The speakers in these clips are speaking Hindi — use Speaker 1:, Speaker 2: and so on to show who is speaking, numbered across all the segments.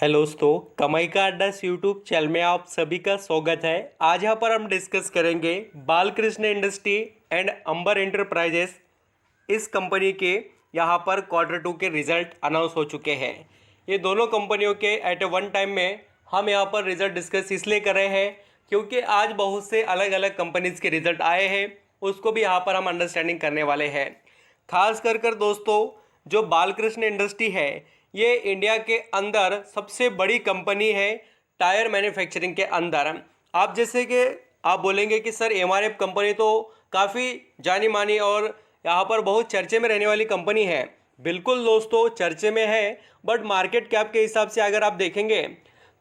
Speaker 1: हेलो दोस्तों, कमाई का अड्डा यूट्यूब चैनल में आप सभी का स्वागत है। आज यहाँ पर हम डिस्कस करेंगे Balkrishna Industry and Amber Enterprises. इस कंपनी के यहाँ पर Q2 के रिजल्ट अनाउंस हो चुके हैं। ये दोनों कंपनियों के एट वन टाइम में हम यहाँ पर रिजल्ट डिस्कस इसलिए कर रहे हैं क्योंकि आज बहुत से अलग अलग कंपनीज के रिजल्ट आए हैं, उसको भी यहाँ पर हम अंडरस्टैंडिंग करने वाले हैं। खास कर दोस्तों, जो बालकृष्ण इंडस्ट्री है ये इंडिया के अंदर सबसे बड़ी कंपनी है टायर मैन्युफैक्चरिंग के अंदर। आप जैसे कि आप बोलेंगे कि सर एमआरएफ कंपनी तो काफ़ी जानी मानी और यहाँ पर बहुत चर्चे में रहने वाली कंपनी है। बिल्कुल दोस्तों, चर्चे में है, बट मार्केट कैप के हिसाब से अगर आप देखेंगे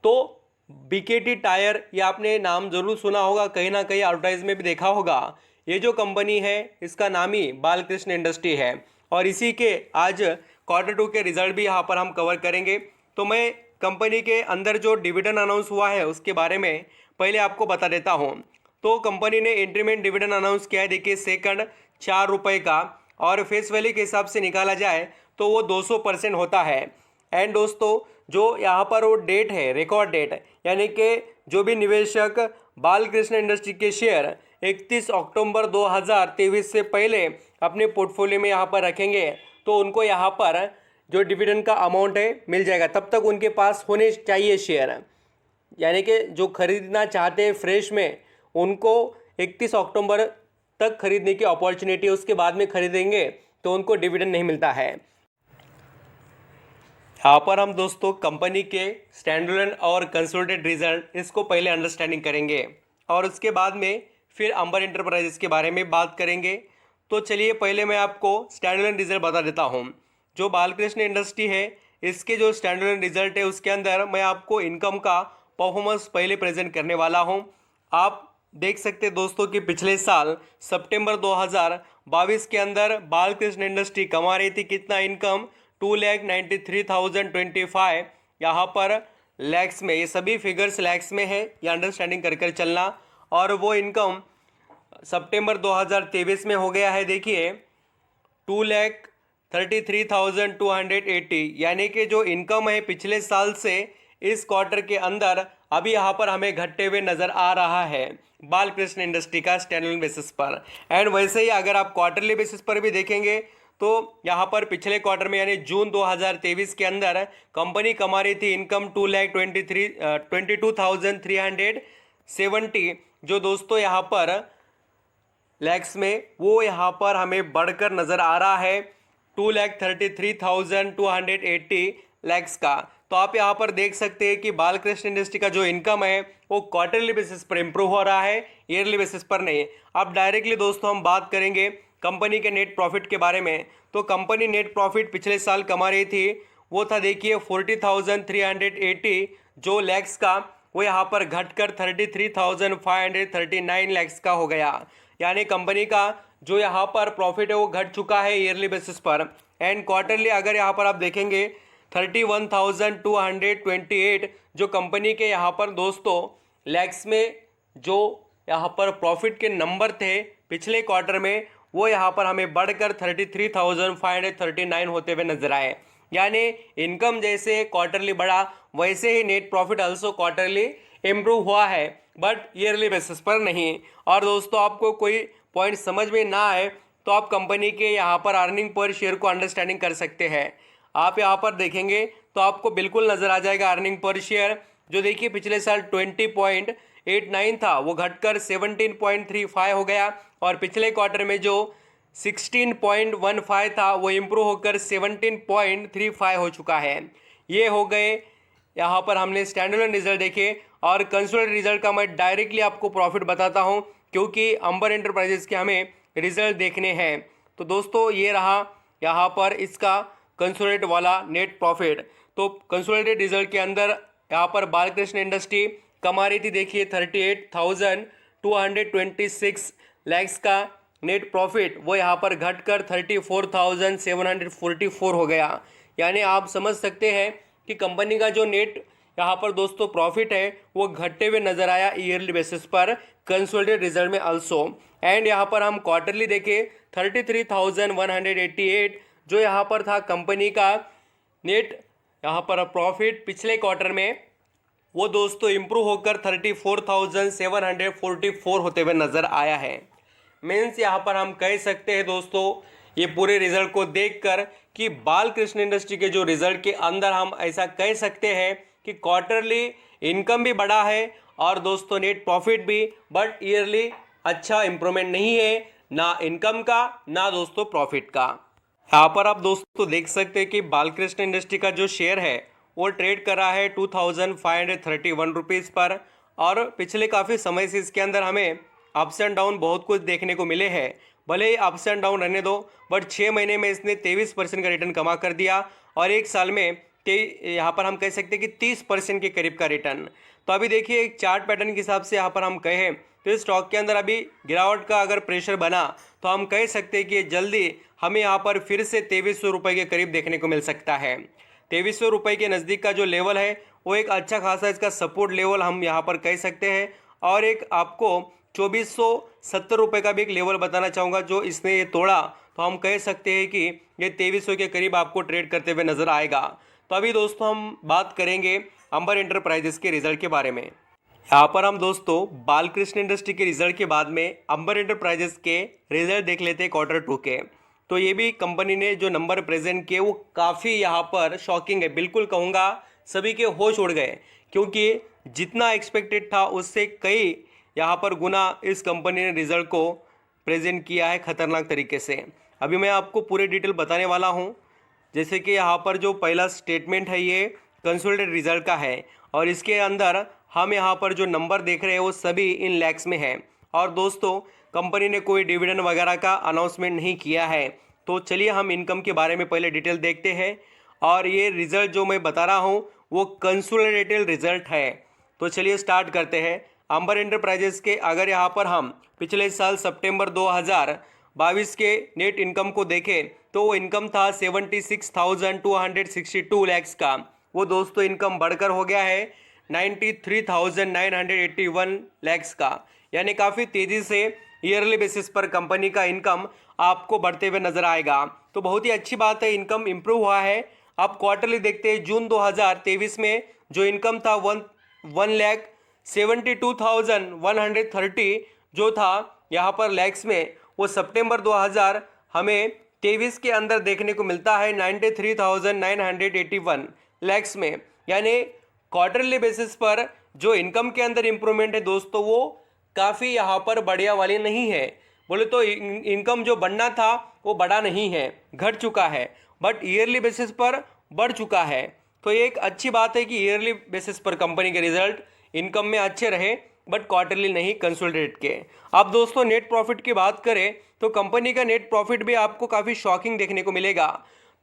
Speaker 1: तो बीकेटी टायर, ये आपने नाम जरूर सुना होगा, कहीं ना कहीं एडवर्टाइज में भी देखा होगा। ये जो कंपनी है इसका नाम ही बालकृष्ण इंडस्ट्री है और इसी के आज Q2 के रिजल्ट भी यहाँ पर हम कवर करेंगे। तो मैं कंपनी के अंदर जो डिविडेंड अनाउंस हुआ है उसके बारे में पहले आपको बता देता हूँ। तो कंपनी ने इंक्रीमेंट डिविडेंड अनाउंस किया है, देखिए सेकंड 4 रुपये का, और फेस वैल्यू के हिसाब से निकाला जाए तो वो 200% होता है। एंड दोस्तों, जो यहाँ पर वो डेट है, रिकॉर्ड डेट, यानी कि जो भी निवेशक बालकृष्ण इंडस्ट्री के शेयर 31 अक्टूबर 2023 से पहले अपने पोर्टफोलियो में यहाँ पर रखेंगे तो उनको यहाँ पर जो डिविडेंड का अमाउंट है मिल जाएगा। तब तक उनके पास होने चाहिए शेयर, यानी कि जो खरीदना चाहते हैं फ्रेश में उनको 31 अक्टूबर तक खरीदने की अपॉर्चुनिटी, उसके बाद में खरीदेंगे तो उनको डिविडेंड नहीं मिलता है। यहाँ पर हम दोस्तों कंपनी के स्टैंडअलोन और कंसोलिडेटेड रिजल्ट इसको पहले अंडरस्टैंडिंग करेंगे और उसके बाद में फिर अंबर एंटरप्राइजेस के बारे में बात करेंगे। तो चलिए पहले मैं आपको स्टैंडअलोन रिजल्ट बता देता हूँ। जो बालकृष्ण इंडस्ट्री है इसके जो स्टैंडअलोन रिजल्ट है उसके अंदर मैं आपको इनकम का परफॉर्मेंस पहले प्रेजेंट करने वाला हूँ। आप देख सकते हैं दोस्तों कि पिछले साल सितंबर 2022 के अंदर बालकृष्ण इंडस्ट्री कमा रही थी कितना इनकम, 2,93,025। यहाँ पर लैक्स में, ये सभी फिगर्स लैक्स में है, ये अंडरस्टैंडिंग कर चलना। और वो इनकम सितंबर 2023 में हो गया है, देखिए 2,33,280, यानी कि जो इनकम है पिछले साल से इस क्वार्टर के अंदर अभी यहाँ पर हमें घटते हुए नज़र आ रहा है बालकृष्ण इंडस्ट्री का स्टैंडअलोन बेसिस पर। एंड वैसे ही अगर आप क्वार्टरली बेसिस पर भी देखेंगे तो यहाँ पर पिछले क्वार्टर में यानी जून 2023 के अंदर कंपनी कमा रही थी इनकम 2,22,370, जो दोस्तों यहाँ पर लैक्स में वो यहाँ पर हमें बढ़कर नज़र आ रहा है 2,33,280 लैक्स का। तो आप यहाँ पर देख सकते हैं कि बालकृष्ण इंडस्ट्री का जो इनकम है वो क्वार्टरली बेसिस पर इंप्रूव हो रहा है, ईयरली बेसिस पर नहीं। अब डायरेक्टली दोस्तों हम बात करेंगे कंपनी के नेट प्रॉफिट के बारे में। तो कंपनी नेट प्रॉफिट पिछले साल कमा रही थी वो था, देखिए 40,380 जो लैक्स का, वो यहाँ पर घटकर 33,539 लैक्स का हो गया। यानी कंपनी का जो यहाँ पर प्रॉफिट है वो घट चुका है ईयरली बेसिस पर। एंड क्वार्टरली अगर यहाँ पर आप देखेंगे 31,228 जो कंपनी के यहाँ पर दोस्तों लैक्स में जो यहाँ पर प्रॉफिट के नंबर थे पिछले क्वार्टर में, वो यहाँ पर हमें बढ़कर 33,539 होते हुए नजर आए। यानी इनकम जैसे क्वार्टरली बढ़ा वैसे ही net profit also quarterly improve हुआ है, बट ईयरली बेसिस पर नहीं। और दोस्तों आपको कोई पॉइंट समझ में ना आए तो आप कंपनी के यहाँ पर अर्निंग पर शेयर को अंडरस्टैंडिंग कर सकते हैं। आप यहाँ पर देखेंगे तो आपको बिल्कुल नज़र आ जाएगा अर्निंग पर शेयर, जो देखिए पिछले साल 20.89 था वो घटकर 17.35 हो गया, और पिछले क्वार्टर में जो 16.15 था वो इम्प्रूव होकर 17.35 हो चुका है। ये हो गए यहाँ पर हमने स्टैंडअलोन रिजल्ट देखे। और कंसोलिडेटेड रिजल्ट का मैं डायरेक्टली आपको प्रॉफिट बताता हूँ क्योंकि अंबर एंटरप्राइजेस के हमें रिजल्ट देखने हैं। तो दोस्तों ये रहा यहाँ पर इसका कंसोलिडेटेड वाला नेट प्रॉफिट। तो कंसोलिडेटेड रिजल्ट के अंदर यहाँ पर बालकृष्ण इंडस्ट्री कमा रही थी, देखिए 38,226 लैक्स का नेट प्रॉफिट, वो यहाँ पर घटकर 34,744 हो गया। यानी आप समझ सकते हैं कि कंपनी का जो नेट यहाँ पर दोस्तों प्रॉफिट है वो घटते हुए नजर आया ईयरली बेसिस पर कंसोलिडेटेड रिजल्ट में आल्सो। एंड यहाँ पर हम क्वार्टरली देखें 33,188 जो यहाँ पर था कंपनी का नेट यहाँ पर प्रॉफिट पिछले क्वार्टर में वो दोस्तों इम्प्रूव होकर 34,744 होते हुए नज़र आया है। मीन्स यहाँ पर हम कह सकते हैं दोस्तों ये पूरे रिजल्ट को देखकर कि बालकृष्ण इंडस्ट्री के जो रिजल्ट के अंदर हम ऐसा कह सकते हैं कि क्वार्टरली इनकम भी बढ़ा है और दोस्तों नेट प्रॉफिट भी, बट ईयरली अच्छा इम्प्रूवमेंट नहीं है, ना इनकम का ना दोस्तों प्रॉफिट का। यहाँ पर आप दोस्तों देख सकते हैं कि बालकृष्ण इंडस्ट्री का जो शेयर है वो ट्रेड कर रहा है 2531 रुपीज़ पर, और पिछले काफ़ी समय से इसके अंदर हमें अप्स एंड डाउन बहुत कुछ देखने को मिले हैं। भले ही अप्स एंड डाउन रहने दो, बट 6 महीने में इसने 23% का रिटर्न कमा कर दिया और एक साल में यहाँ पर हम कह सकते हैं कि 30% के करीब का रिटर्न। तो अभी देखिए एक चार्ट पैटर्न के हिसाब से यहाँ पर हम कहें तो इस स्टॉक के अंदर अभी गिरावट का अगर प्रेशर बना तो हम कह सकते हैं कि जल्दी हमें यहाँ पर फिर से 2300 रुपये के करीब देखने को मिल सकता है। 2300 रुपये के नज़दीक का जो लेवल है वो एक अच्छा खासा इसका सपोर्ट लेवल हम यहाँ पर कह सकते हैं। और एक आपको 2470 रुपये का भी एक लेवल बताना चाहूँगा जो इसने ये तोड़ा, तो हम कह सकते हैं कि ये 2300 के करीब आपको ट्रेड करते हुए नज़र आएगा। तो अभी दोस्तों हम बात करेंगे अंबर एंटरप्राइजेस के रिजल्ट के बारे में। यहाँ पर हम दोस्तों बालकृष्ण इंडस्ट्री के रिजल्ट के बाद में अंबर एंटरप्राइजेस के रिजल्ट देख लेते हैं Q2 के। तो ये भी कंपनी ने जो नंबर प्रेजेंट किए वो काफ़ी यहाँ पर शॉकिंग है, बिल्कुल कहूँगा सभी के होश उड़ गए, क्योंकि जितना एक्सपेक्टेड था उससे कई यहाँ पर गुना इस कंपनी ने रिजल्ट को प्रेजेंट किया है खतरनाक तरीके से। अभी मैं आपको पूरे डिटेल बताने वाला हूँ। जैसे कि यहाँ पर जो पहला स्टेटमेंट है ये कंसोलिडेटेड रिजल्ट का है और इसके अंदर हम यहाँ पर जो नंबर देख रहे हैं वो सभी इन लैक्स में है। और दोस्तों कंपनी ने कोई डिविडेंड वगैरह का अनाउंसमेंट नहीं किया है। तो चलिए हम इनकम के बारे में पहले डिटेल देखते हैं। और ये रिज़ल्ट जो मैं बता रहा हूँ वो कंसोलिडेटेड रिजल्ट है। तो चलिए स्टार्ट करते हैं। अंबर एंटरप्राइजेस के अगर यहाँ पर हम पिछले साल सितंबर 2022 के नेट इनकम को देखें तो वो इनकम था 76,262 लैक्स का। वो दोस्तों इनकम बढ़कर हो गया है 93,981 लैक्स का, यानी काफ़ी तेज़ी से ईयरली बेसिस पर कंपनी का इनकम आपको बढ़ते हुए नजर आएगा। तो बहुत ही अच्छी बात है, इनकम इंप्रूव हुआ है। अब क्वार्टरली देखते हैं। जून 2023 में जो इनकम था 1,72,130 जो था यहाँ पर लैक्स में, वो सितंबर 2023 के अंदर देखने को मिलता है 93,981 लैक्स में। यानी क्वार्टरली बेसिस पर जो इनकम के अंदर इंप्रूवमेंट है दोस्तों वो काफ़ी यहाँ पर बढ़िया वाली नहीं है। बोले तो इनकम जो बढ़ना था वो बढ़ा नहीं है, घट चुका है, बट ईयरली बेसिस पर बढ़ चुका है। तो ये एक अच्छी बात है कि ईयरली बेसिस पर कंपनी के रिजल्ट इनकम में अच्छे रहे, बट क्वार्टरली नहीं कंसोलिडेट के। अब दोस्तों नेट प्रॉफिट की बात करें तो कंपनी का नेट प्रॉफिट भी आपको काफ़ी शॉकिंग देखने को मिलेगा।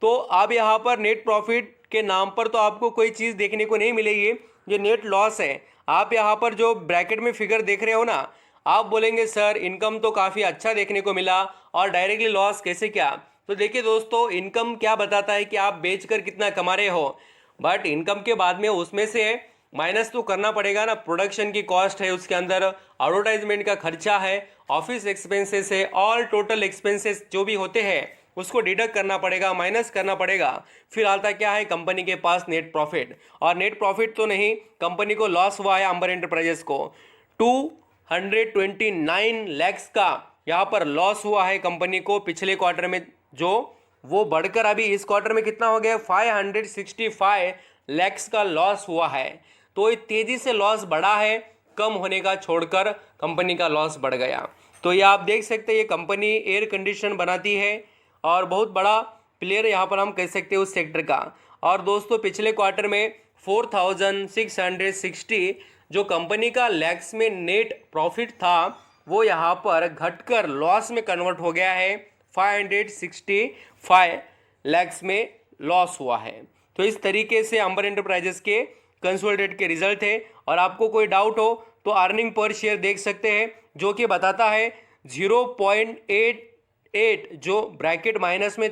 Speaker 1: तो अब यहाँ पर नेट प्रॉफिट के नाम पर तो आपको कोई चीज़ देखने को नहीं मिलेगी, ये नेट लॉस है। आप यहाँ पर जो ब्रैकेट में फिगर देख रहे हो ना, आप बोलेंगे सर इनकम तो काफ़ी अच्छा देखने को मिला और डायरेक्टली लॉस कैसे क्या। तो देखिए दोस्तों इनकम क्या बताता है कि आप बेचकर कितना कमा रहे हो, बट इनकम के बाद में उसमें से माइनस तो करना पड़ेगा ना। प्रोडक्शन की कॉस्ट है, उसके अंदर एडवर्टाइजमेंट का खर्चा है, ऑफिस एक्सपेंसेस है, ऑल टोटल एक्सपेंसेस जो भी होते हैं उसको डिडक्ट करना पड़ेगा, माइनस करना पड़ेगा। फिर आता क्या है कंपनी के पास नेट प्रॉफिट। और नेट प्रॉफिट तो नहीं, कंपनी को लॉस हुआ है अंबर एंटरप्राइजेस को 229 लैक्स का यहाँ पर लॉस हुआ है कंपनी को पिछले क्वार्टर में, जो वो बढ़कर अभी इस क्वार्टर में कितना हो गया 565 लैक्स का लॉस हुआ है। तो तेजी से लॉस बढ़ा है, कम होने का छोड़कर कंपनी का लॉस बढ़ गया। तो ये आप देख सकते हैं ये कंपनी एयर कंडीशन बनाती है और बहुत बड़ा प्लेयर यहाँ पर हम कह सकते हैं उस सेक्टर का। और दोस्तों पिछले क्वार्टर में 4,660 जो कंपनी का लैक्स में नेट प्रॉफिट था वो यहाँ पर घटकर लॉस में कन्वर्ट हो गया है, 565 लैक्स में लॉस हुआ है। तो इस तरीके से अंबर एंटरप्राइजेस के कंसोलिडेट के रिजल्ट है। और आपको कोई डाउट हो तो अर्निंग पर शेयर देख सकते हैं जो कि बताता है 0.88 जो ब्रैकेट माइनस में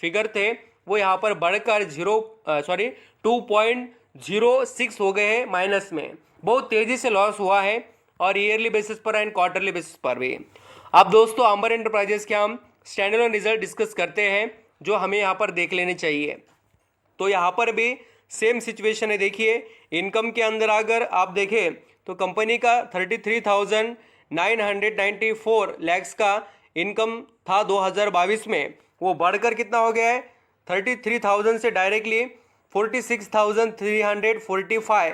Speaker 1: फिगर थे वो यहाँ पर बढ़कर 2.06 हो गए हैं माइनस में। बहुत तेज़ी से लॉस हुआ है और ईयरली बेसिस पर एंड क्वार्टरली बेसिस पर भी। अब दोस्तों अंबर एंटरप्राइजेस के हम स्टैंडअलोन रिजल्ट डिस्कस करते हैं जो हमें यहाँ पर देख लेने चाहिए। तो यहाँ पर भी सेम सिचुएशन है। देखिए इनकम के अंदर अगर आप देखें तो कंपनी का 33,994 लैक्स का इनकम था 2022 में, वो बढ़कर कितना हो गया है 33,000 से डायरेक्टली 46,345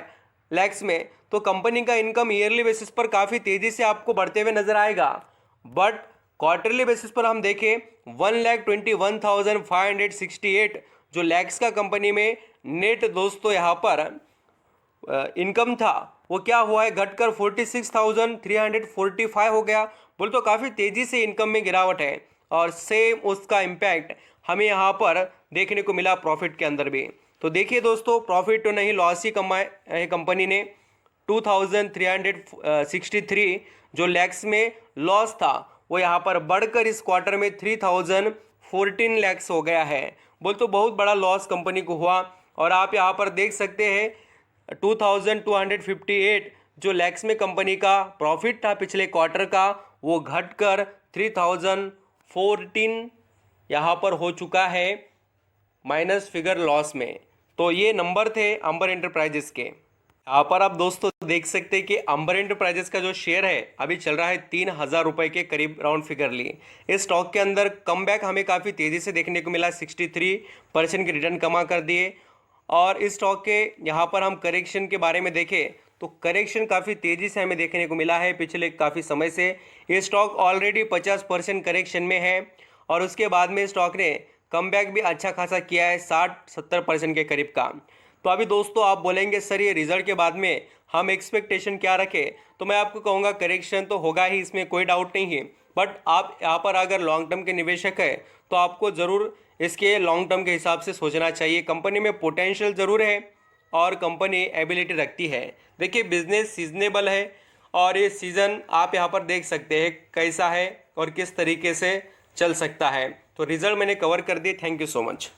Speaker 1: लैक्स में। तो कंपनी का इनकम ईयरली बेसिस पर काफ़ी तेज़ी से आपको बढ़ते हुए नजर आएगा। बट क्वार्टरली बेसिस पर हम देखें 1,21,568 जो लैक्स का कंपनी में नेट दोस्तों यहाँ पर इनकम था, वो क्या हुआ है घटकर 46,345 हो गया। बोल तो काफ़ी तेज़ी से इनकम में गिरावट है और सेम उसका इम्पैक्ट हमें यहाँ पर देखने को मिला प्रॉफिट के अंदर भी। तो देखिए दोस्तों प्रॉफिट तो नहीं लॉस ही कमाए है कंपनी ने। 2,363 जो लैक्स में लॉस था वो यहाँ पर बढ़कर इस क्वार्टर में 3,014 लैक्स हो गया है। बोल तो बहुत बड़ा लॉस कंपनी को हुआ। और आप यहाँ पर देख सकते हैं 2,258 जो लैक्स में कंपनी का प्रॉफिट था पिछले क्वार्टर का, वो घटकर 3,014 यहाँ पर हो चुका है माइनस फिगर लॉस में। तो ये नंबर थे अंबर एंटरप्राइजेस के। यहाँ पर आप दोस्तों देख सकते हैं कि अंबर एंटरप्राइजेस का जो शेयर है अभी चल रहा है 3,000 रुपये के करीब राउंड फिगर लिए। इस स्टॉक के अंदर कमबैक हमें काफ़ी तेज़ी से देखने को मिला, 63% के रिटर्न कमा कर दिए। और इस स्टॉक के यहाँ पर हम करेक्शन के बारे में देखें तो करेक्शन काफ़ी तेज़ी से हमें देखने को मिला है पिछले काफ़ी समय से। ये स्टॉक ऑलरेडी 50% करेक्शन में है और उसके बाद में स्टॉक ने कमबैक भी अच्छा खासा किया है 60-70% के करीब का। तो अभी दोस्तों आप बोलेंगे सर ये रिजल्ट के बाद में हम एक्सपेक्टेशन क्या रखें, तो मैं आपको कहूँगा करेक्शन तो होगा ही, इसमें कोई डाउट नहीं है। बट आप यहाँ पर अगर लॉन्ग टर्म के निवेशक है तो आपको ज़रूर इसके लॉन्ग टर्म के हिसाब से सोचना चाहिए। कंपनी में पोटेंशियल ज़रूर है और कंपनी एबिलिटी रखती है। देखिए बिजनेस सीजनेबल है और ये सीज़न आप यहाँ पर देख सकते हैं कैसा है और किस तरीके से चल सकता है। तो रिजल्ट मैंने कवर कर दिए। Thank you so much.